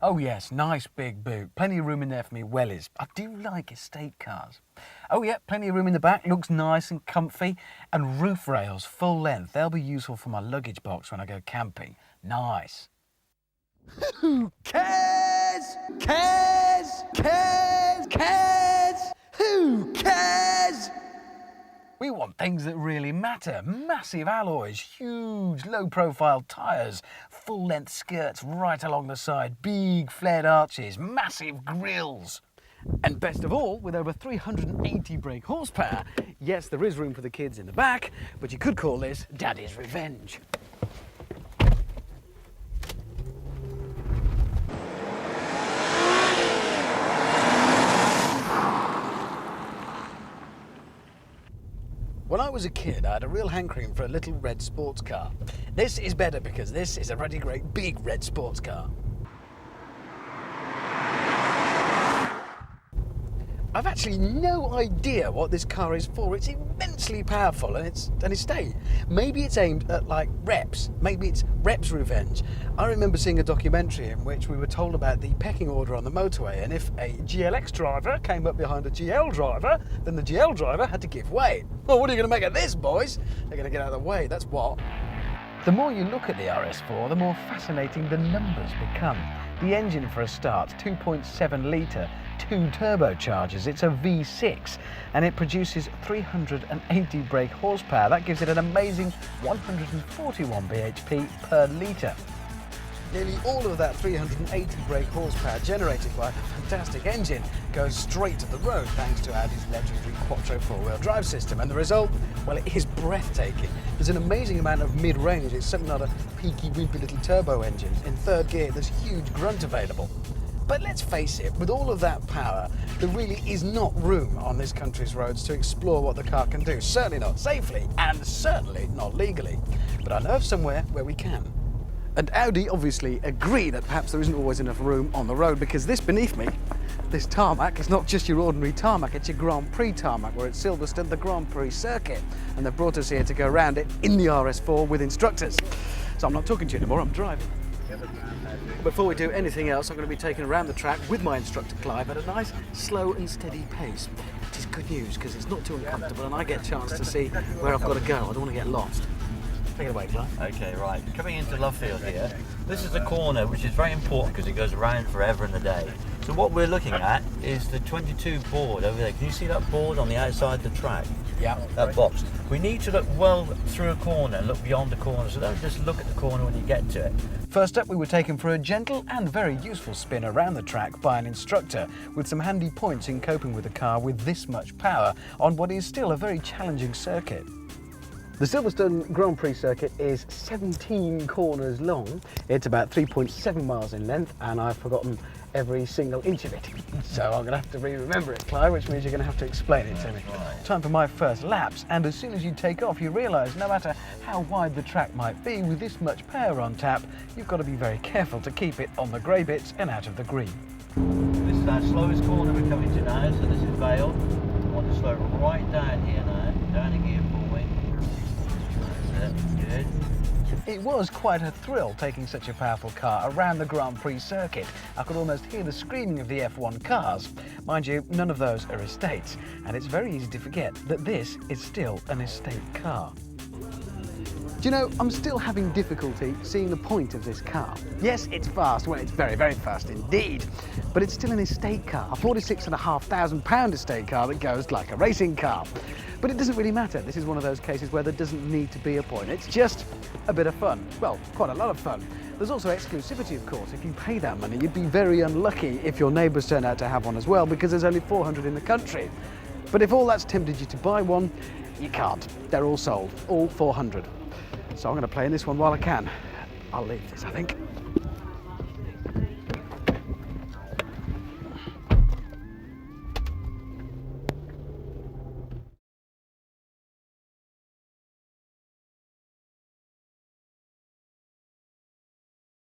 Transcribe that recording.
Oh yes, nice big boot. Plenty of room in there for me wellies. I do like estate cars. Oh yeah, plenty of room in the back. Looks nice and comfy. And roof rails, full length. They'll be useful for my luggage box when I go camping. Nice. Who cares? Cares? Cares? Cares? Who cares? We want things that really matter. Massive alloys, huge low-profile tyres, full-length skirts right along the side, big flared arches, massive grills. And best of all, with over 380 brake horsepower, yes, there is room for the kids in the back, but you could call this Daddy's Revenge. When I was a kid, I had a real hankering for a little red sports car. This is better because this is a really great big red sports car. I've actually no idea what this car is for. It's immensely powerful and it's an estate. Maybe it's aimed at like reps. Maybe it's reps revenge. I remember seeing a documentary in which we were told about the pecking order on the motorway, and if a GLX driver came up behind a GL driver, then the GL driver had to give way. Well, what are you going to make of this, boys? They're going to get out of the way, that's what. The more you look at the RS4, the more fascinating the numbers become. The engine, for a start, 2.7 litre, 2 turbochargers. It's a V6 and it produces 380 brake horsepower. That gives it an amazing 141 bhp per litre. Nearly all of that 380 brake horsepower generated by a fantastic engine goes straight to the road thanks to Audi's legendary Quattro four-wheel drive system, and the result, well, it is breathtaking. There's an amazing amount of mid-range. It's something like a peaky, wimpy little turbo engine. In third gear, there's huge grunt available. But let's face it, with all of that power, there really is not room on this country's roads to explore what the car can do. Certainly not safely, and certainly not legally. But I know of somewhere where we can. And Audi obviously agree that perhaps there isn't always enough room on the road, because this beneath me, this tarmac, is not just your ordinary tarmac, it's your Grand Prix tarmac. We're at Silverstone, the Grand Prix circuit, and they've brought us here to go around it in the RS4 with instructors. So I'm not talking to you anymore, I'm driving. Before we do anything else, I'm going to be taken around the track with my instructor Clive at a nice, slow and steady pace. Which is good news, because it's not too uncomfortable and I get a chance to see where I've got to go. I don't want to get lost. Take it away, Clive. Okay, right. Coming into Lovefield here, this is a corner which is very important because it goes around forever and a day. So what we're looking at is the 22 board over there. Can you see that board on the outside of the track? Yeah. That box. We need to look well through a corner and look beyond the corner, so don't just look at the corner when you get to it. First up, we were taken for a gentle and very useful spin around the track by an instructor with some handy points in coping with a car with this much power on what is still a very challenging circuit. The Silverstone Grand Prix circuit is 17 corners long. It's about 3.7 miles in length, and I've forgotten every single inch of it. So I'm going to have to remember it, Clive, which means you're going to have to explain it to me. Time for my first laps, and as soon as you take off, you realise no matter how wide the track might be, with this much power on tap, you've got to be very careful to keep it on the grey bits and out of the green. This is our slowest corner we're coming to now, so this is Vale. I want to slow it right down here now, down in gear 4 wing. Good. It was quite a thrill taking such a powerful car around the Grand Prix circuit. I could almost hear the screaming of the F1 cars. Mind you, none of those are estates, and it's very easy to forget that this is still an estate car. Do you know, I'm still having difficulty seeing the point of this car. Yes, it's fast. Well, it's very, very fast indeed. But it's still an estate car, a £46,500 estate car that goes like a racing car. But it doesn't really matter. This is one of those cases where there doesn't need to be a point. It's just a bit of fun. Well, quite a lot of fun. There's also exclusivity, of course. If you pay that money, you'd be very unlucky if your neighbours turn out to have one as well, because there's only 400 in the country. But if all that's tempted you to buy one, you can't. They're all sold, all 400. So I'm going to play in this one while I can. I'll leave this, I think.